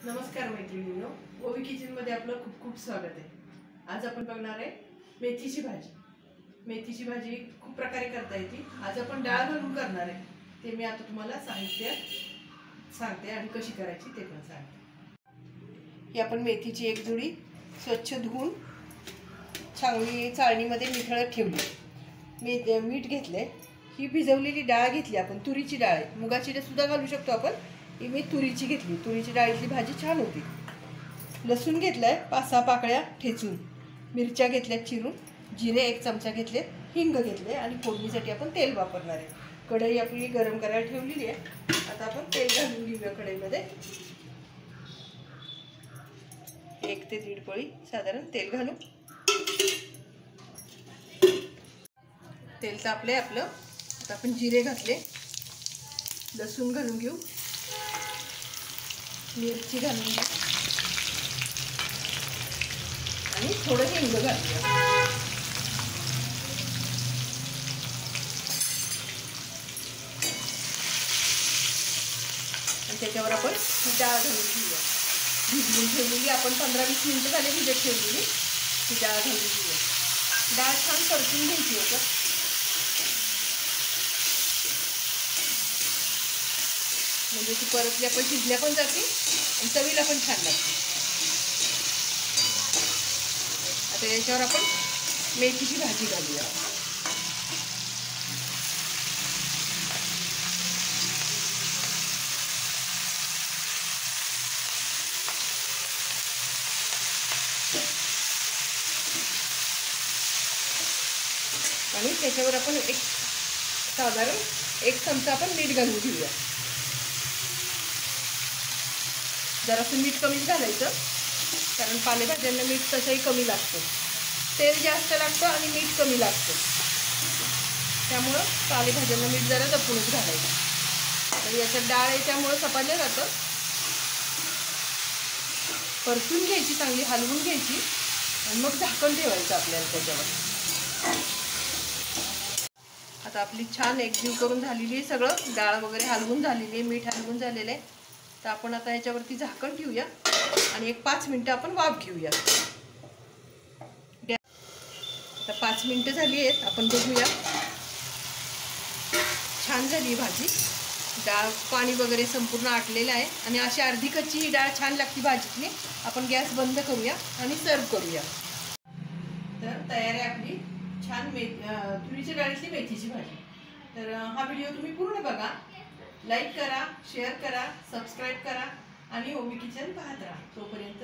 नमस्कार मैत्रिणींनो, ओवी किचनमध्ये आपलं खूप खूप स्वागत आहे। आज आपण बघणार आहे मेथीची भाजी। मेथीची भाजी खूप प्रकारे करता येते। आज आपण डाळ घालून करणार आहे। ते मी आता तुम्हाला साहित्य सांगते आणि कशी करायची ते पण सांगते। ही आपण मेथीची एक जुडी स्वच्छ धुवून चांगली चाळणीमध्ये निथळत ठेवली। मीठ घेतले। ही भिजवलेली डाळ घेतली आपण, तुरीची डाळ आहे, मुगाची डाळ सुद्धा घालू शकतो आपण। ही मी तुरीची घेतली, तुरीची डाळीतली भाजी छान होती। लसूण घेतलाय 5-6 पाकळ्या ठेचून, मिरच्या घेतल्या चिरून, जिरे 1 चमचा घेतले, हिंग घेतले आणि फोडणीसाठी आपण तेल वापरणार आहे। कढई आपली गरम करायला ठेवलेली आहे। आता आपण तेल घालून घेऊया कढईमध्ये। 1 ते 1.5 पळी साधारण तेल घालू। तेल तापले आपलं। आता आपण जिरे घातले, लसूण घालून घेऊ, मिरची घालून घेऊ आणि थोडं हिंग घालूया। आणि त्याच्यावर आपण ही डाळ घालून घेऊया। भिजवून ठेवलेली आपण 15-20 मिनिटं झाले भिजत ठेवलेली ही डाळ घालून घेऊया। डाळ छान परतून घ्यायची होतं, म्हणजे ती परतल्या पण शिजल्या पण जाते आणि चवीला पण छान लागते। आता याच्यावर आपण मेथीची भाजी घालूया। आणि त्याच्यावर आपण साधारण 1 चमचा आपण मीठ घालून घेऊया। जरासं मीठ कमीच घालायचं, कारण पालेभाज्यांना मीठ तसंही कमी लागतं। तेल जास्त लागतं आणि मीठ कमी लागतं, त्यामुळं पालेभाज्यांना मीठ जरा जपूनच घालायचं। आणि याच्यात डाळ आहे त्यामुळं सपाटलं जातं। परतून घ्यायची, चांगली हलवून घ्यायची आणि मग झाकण ठेवायचं आपल्याला त्याच्यावर। आता आपली छान एकजीव करून झालेली आहे, सगळं डाळ वगैरे हलवून झालेली आहे, मीठ हलवून झालेलं आहे। तर आपण आता याच्यावरती झाकण ठेवूया आणि एक 5 मिनिटं आपण वाफ घेऊया। आता 5 मिनिटं झाली आहेत, आपण बघूया। छान झाली भाजी, डाळ पाणी वगैरे संपूर्ण आटलेलं आहे आणि अशी अर्धी कच्ची ही डाळ छान लागते भाजीतली। आपण गॅस बंद करूया आणि सर्व करूया। तर तयार आहे आपली छान तुरीच्या डाळीतली मेथीची भाजी। तर हा व्हिडिओ तुम्ही पूर्ण बघा, लाईक करा, शेअर करा, सबस्क्राईब करा आणि ओवी किचन पाहत राहा। तोपर्यंत